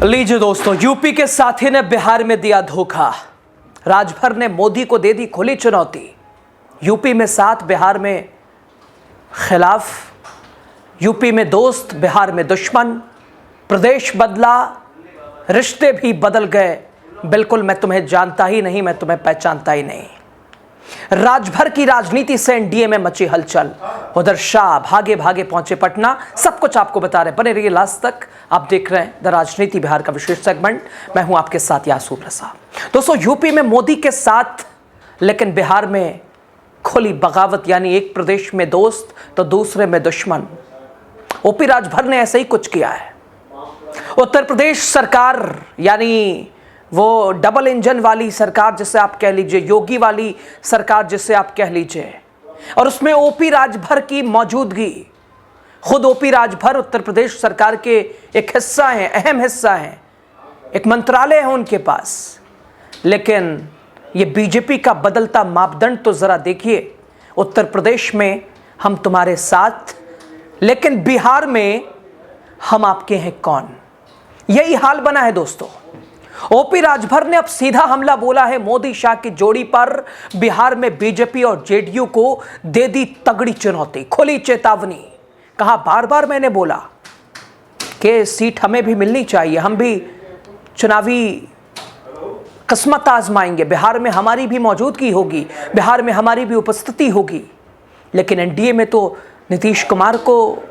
लीजिए दोस्तों, यूपी के साथी ने बिहार में दिया धोखा। राजभर ने मोदी को दे दी खुली चुनौती। यूपी में साथ, बिहार में खिलाफ। यूपी में दोस्त, बिहार में दुश्मन। प्रदेश बदला, रिश्ते भी बदल गए। बिल्कुल मैं तुम्हें जानता ही नहीं, मैं तुम्हें पहचानता ही नहीं। राजभर की राजनीति से एनडीए में मची हलचल। उधर शाह भागे भागे पहुंचे पटना। सब कुछ आपको बता रहे, बने रहिए लास्ट तक। आप देख रहे हैं द राजनीति बिहार का विशेष सेगमेंट। मैं हूं आपके साथ यासू प्रसाद। दोस्तों, यूपी में मोदी के साथ, लेकिन बिहार में खुली बगावत। यानी एक प्रदेश में दोस्त तो दूसरे में दुश्मन। ओपी राजभर ने ऐसे ही कुछ किया है। उत्तर प्रदेश सरकार, यानी वो डबल इंजन वाली सरकार जिसे आप कह लीजिए, योगी वाली सरकार जिसे आप कह लीजिए, और उसमें ओपी राजभर की मौजूदगी। खुद ओपी राजभर उत्तर प्रदेश सरकार के एक हिस्सा हैं, अहम हिस्सा हैं, एक मंत्रालय है उनके पास। लेकिन ये बीजेपी का बदलता मापदंड तो जरा देखिए। उत्तर प्रदेश में हम तुम्हारे साथ, लेकिन बिहार में हम आपके हैं कौन? यही हाल बना है दोस्तों। ओपी राजभर ने अब सीधा हमला बोला है मोदी शाह की जोड़ी पर। बिहार में बीजेपी और जेडीयू को दे दी तगड़ी चुनौती, खुली चेतावनी। कहा, बार बार मैंने बोला कि सीट हमें भी मिलनी चाहिए, हम भी चुनावी किस्मत आजमाएंगे, बिहार में हमारी भी मौजूदगी होगी, बिहार में हमारी भी उपस्थिति होगी। लेकिन एनडीए में तो नीतीश कुमार को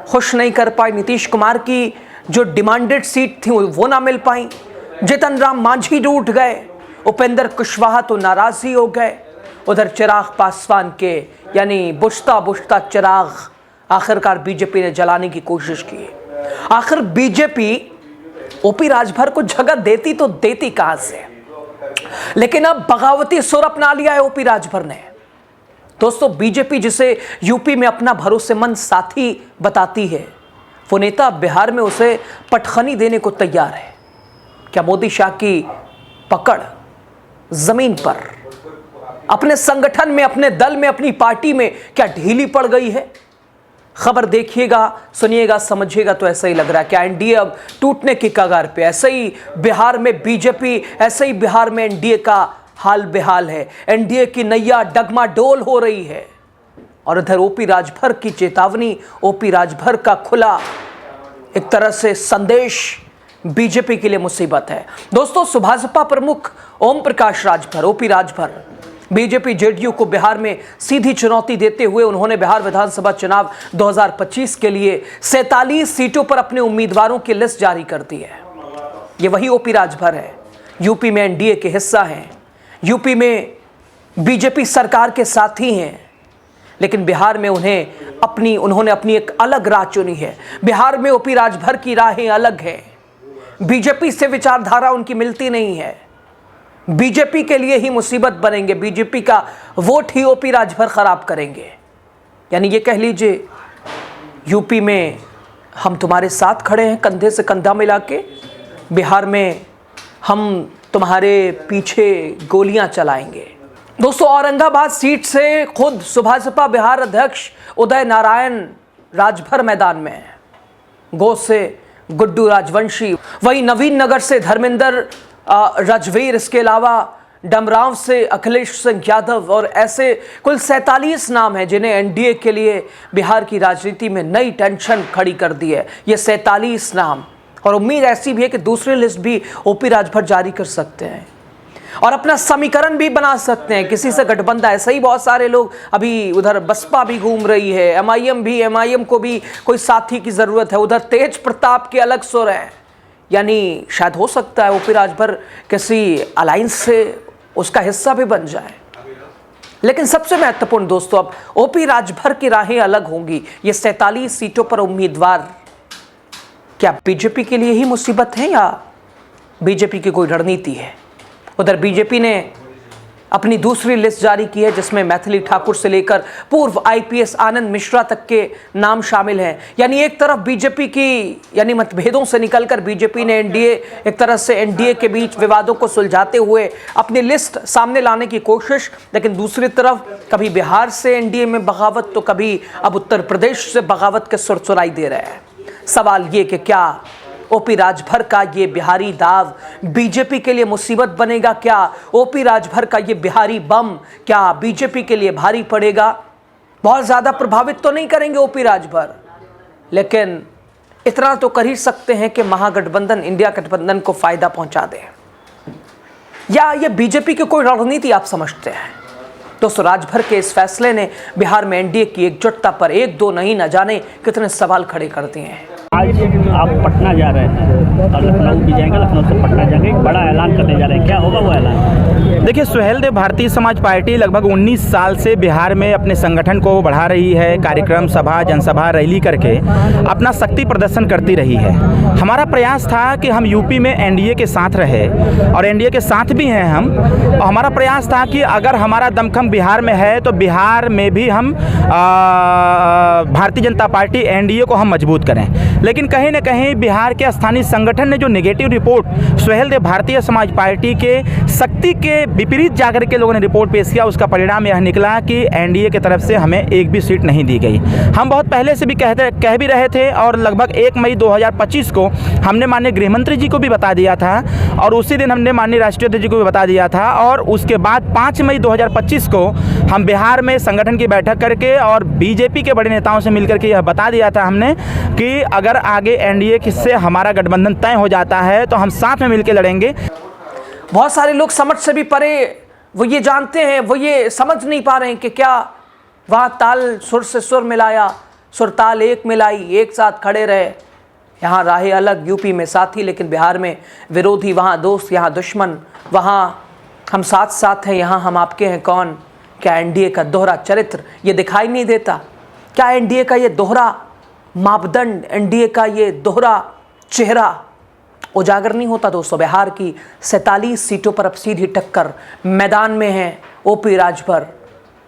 खुश नहीं कर पाई। नीतीश कुमार की जो डिमांडेड सीट थी वो ना मिल पाई। जितन राम मांझी रूठ गए, उपेंद्र कुशवाहा तो नाराज ही हो गए। उधर चिराग पासवान के, यानी बुझता बुझता चिराग आखिरकार बीजेपी ने जलाने की कोशिश की। आखिर बीजेपी ओपी राजभर को जगह देती तो देती कहां से? लेकिन अब बगावती सुर अपना लिया है ओपी राजभर ने। दोस्तों, बीजेपी जिसे यूपी में अपना भरोसेमंद साथी बताती है, वो नेता बिहार में उसे पटखनी देने को तैयार है। क्या मोदी शाह की पकड़ जमीन पर, अपने संगठन में, अपने दल में, अपनी पार्टी में क्या ढीली पड़ गई है? खबर देखिएगा, सुनिएगा, समझिएगा तो ऐसा ही लग रहा है। क्या एनडीए अब टूटने की कगार पे? ऐसे ही बिहार में बीजेपी, ऐसे ही बिहार में एनडीए का हाल बेहाल है। एनडीए की नैया डगमाडोल हो रही है। और इधर ओपी राजभर की चेतावनी, ओपी राजभर का खुला एक तरह से संदेश बीजेपी के लिए मुसीबत है। दोस्तों, सुभाजपा प्रमुख Om Prakash Rajbhar, OP Rajbhar, BJP JDU को बिहार में सीधी चुनौती देते हुए उन्होंने बिहार विधानसभा चुनाव 2025 के लिए 47 सीटों पर अपने उम्मीदवारों की लिस्ट जारी कर दी है। ये वही ओपी राजभर है। यूपी में एनडीए के हिस्सा हैं, यूपी में बीजेपी सरकार के साथी हैं, लेकिन बिहार में उन्होंने अपनी एक अलग राह चुनी है। बिहार में ओपी राजभर की राहें अलग हैं। बीजेपी से विचारधारा उनकी मिलती नहीं है। बीजेपी के लिए ही मुसीबत बनेंगे, बीजेपी का वोट ही ओपी राजभर खराब करेंगे। यानी ये कह लीजिए, यूपी में हम तुम्हारे साथ खड़े हैं कंधे से कंधा मिला के, बिहार में हम तुम्हारे पीछे गोलियां चलाएंगे। दोस्तों, औरंगाबाद सीट से खुद सुभाजपा बिहार अध्यक्ष उदय नारायण राजभर मैदान में है। गो से गुड्डू राजवंशी, वही नवीन नगर से धर्मेंद्र रजवीर, इसके अलावा डमरांव से अखिलेश सिंह यादव, और ऐसे कुल 47 नाम हैं जिन्हें एनडीए के लिए बिहार की राजनीति में नई टेंशन खड़ी कर दी है। ये 47 नाम, और उम्मीद ऐसी भी है कि दूसरी लिस्ट भी ओपी राजभर जारी कर सकते हैं और अपना समीकरण भी बना सकते हैं किसी से गठबंधन। ऐसे ही बहुत सारे लोग अभी, उधर बसपा भी घूम रही है, एमआईएम को भी कोई साथी की जरूरत है। उधर तेज प्रताप के अलग सुर हैं। यानी शायद हो सकता है ओपी राजभर किसी अलायंस से उसका हिस्सा भी बन जाए। लेकिन सबसे महत्वपूर्ण दोस्तों, अब ओपी राजभर की राहें अलग होंगी। ये 47 सीटों पर उम्मीदवार क्या बीजेपी के लिए ही मुसीबत है या बीजेपी की कोई रणनीति है? उधर बीजेपी ने अपनी दूसरी लिस्ट जारी की है, जिसमें मैथिली ठाकुर से लेकर पूर्व आईपीएस आनंद मिश्रा तक के नाम शामिल हैं। यानी एक तरफ बीजेपी की, यानी मतभेदों से निकलकर बीजेपी ने एक तरह से एनडीए के बीच विवादों को सुलझाते हुए अपनी लिस्ट सामने लाने की कोशिश। लेकिन दूसरी तरफ कभी बिहार से एनडीए में बगावत, तो कभी अब उत्तर प्रदेश से बगावत के सुर सुनाई दे रहे हैं। सवाल ये कि क्या ओपी राजभर का ये बिहारी दाव बीजेपी के लिए मुसीबत बनेगा क्या? ओपी राजभर का ये बिहारी बम क्या बीजेपी के लिए भारी पड़ेगा? बहुत ज़्यादा प्रभावित तो नहीं करेंगे ओपी राजभर, लेकिन इतना तो कर ही सकते हैं कि महागठबंधन, इंडिया गठबंधन को फायदा पहुंचा दें। या ये बीजेपी की कोई रणनीति आप समझते हैं? दोस्तों, राजभर के इस फैसले ने बिहार में एनडीए की एकजुटता पर एक दो नहीं न जाने कितने सवाल खड़े कर दिए हैं। आज आप पटना जा रहे हैं और लखनऊ भी जाएंगे, लखनऊ से पटना जाएंगे, एक बड़ा ऐलान करने जा रहे हैं, क्या होगा वो ऐलान? देखिए, सुहेल देव भारतीय समाज पार्टी लगभग 19 साल से बिहार में अपने संगठन को बढ़ा रही है। कार्यक्रम, सभा, जनसभा, रैली करके अपना शक्ति प्रदर्शन करती रही है। हमारा प्रयास था कि हम यूपी में एनडीए के साथ रहे और एनडीए के साथ भी हैं हम। और हमारा प्रयास था कि अगर हमारा दमखम बिहार में है तो बिहार में भी हम भारतीय जनता पार्टी एनडीए को हम मजबूत करें। लेकिन कहीं न कहीं बिहार के स्थानीय संगठन ने जो negative report Suhel Dev Bharatiya Samaj party के शक्ति के विपरीत जाकर के लोगों ने रिपोर्ट पेश किया, उसका परिणाम यह निकला कि एनडीए की तरफ से हमें एक भी सीट नहीं दी गई। हम बहुत पहले से भी कह भी रहे थे और लगभग 1 मई 2025 को हमने माननीय गृहमंत्री जी को भी बता दिया था और उसी दिन हमने माननीय राष्ट्रीय अध्यक्ष जी को भी बता दिया था। और उसके बाद 5 मई 2025 को हम बिहार में संगठन की बैठक करके और बीजेपी के बड़े नेताओं से मिलकर के यह बता दिया था हमने कि अगर आगे एनडीए से हमारा गठबंधन तय हो जाता है तो हम साथ में मिलकर लड़ेंगे। बहुत सारे लोग समझ से भी परे, वो ये जानते हैं, वो ये समझ नहीं पा रहे हैं कि क्या वहाँ ताल सुर से सुर मिलाया, सुर ताल एक मिलाई, एक साथ खड़े रहे। यहाँ राहें अलग, यूपी में साथी लेकिन बिहार में विरोधी, वहाँ दोस्त यहाँ दुश्मन, वहाँ हम साथ साथ हैं, यहाँ हम आपके हैं कौन। क्या एनडीए का दोहरा चरित्र ये दिखाई नहीं देता? क्या एनडीए का ये दोहरा मापदंड, एनडीए का ये दोहरा चेहरा उजागर नहीं होता? दोस्तों, बिहार की 47 सीटों पर अब सीधी टक्कर मैदान में है। ओपी राजभर,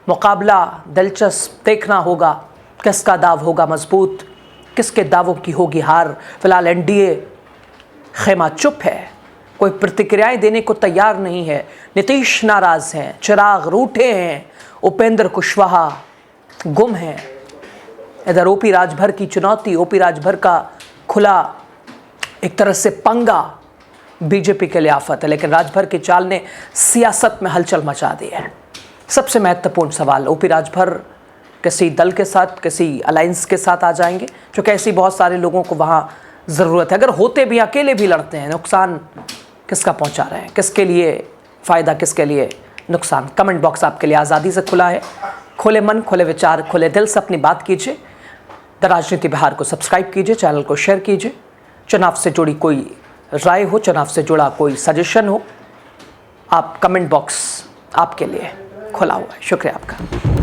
मुकाबला दिलचस्प देखना होगा, किसका दाव होगा मजबूत, किसके दावों की होगी हार। फिलहाल एनडीए खेमा चुप है, कोई प्रतिक्रियाएं देने को तैयार नहीं है। नीतीश नाराज हैं, चिराग रूठे हैं, उपेंद्र कुशवाहा गुम हैं। इधर ओपी राजभर की चुनौती, ओपी राजभर का खुला एक तरह से पंगा बीजेपी के लिए आफत है, लेकिन राजभर की चाल ने सियासत में हलचल मचा दी है। सबसे महत्वपूर्ण सवाल, ओपी राजभर किसी दल के साथ, किसी अलायंस के साथ आ जाएंगे? क्योंकि ऐसी बहुत सारे लोगों को वहाँ ज़रूरत है। अगर होते भी, अकेले भी लड़ते हैं, नुकसान किसका पहुँचा रहे हैं, किसके लिए फ़ायदा, किसके लिए नुकसान? कमेंट बॉक्स आपके लिए आज़ादी से खुला है। खुले मन, खुले विचार, खुले दिल से अपनी बात कीजिए। द राजनीति बिहार को सब्सक्राइब कीजिए, चैनल को शेयर कीजिए। चुनाव से जुड़ी कोई राय हो, चुनाव से जुड़ा कोई सजेशन हो, आप कमेंट बॉक्स आपके लिए खुला हुआ है। शुक्रिया आपका।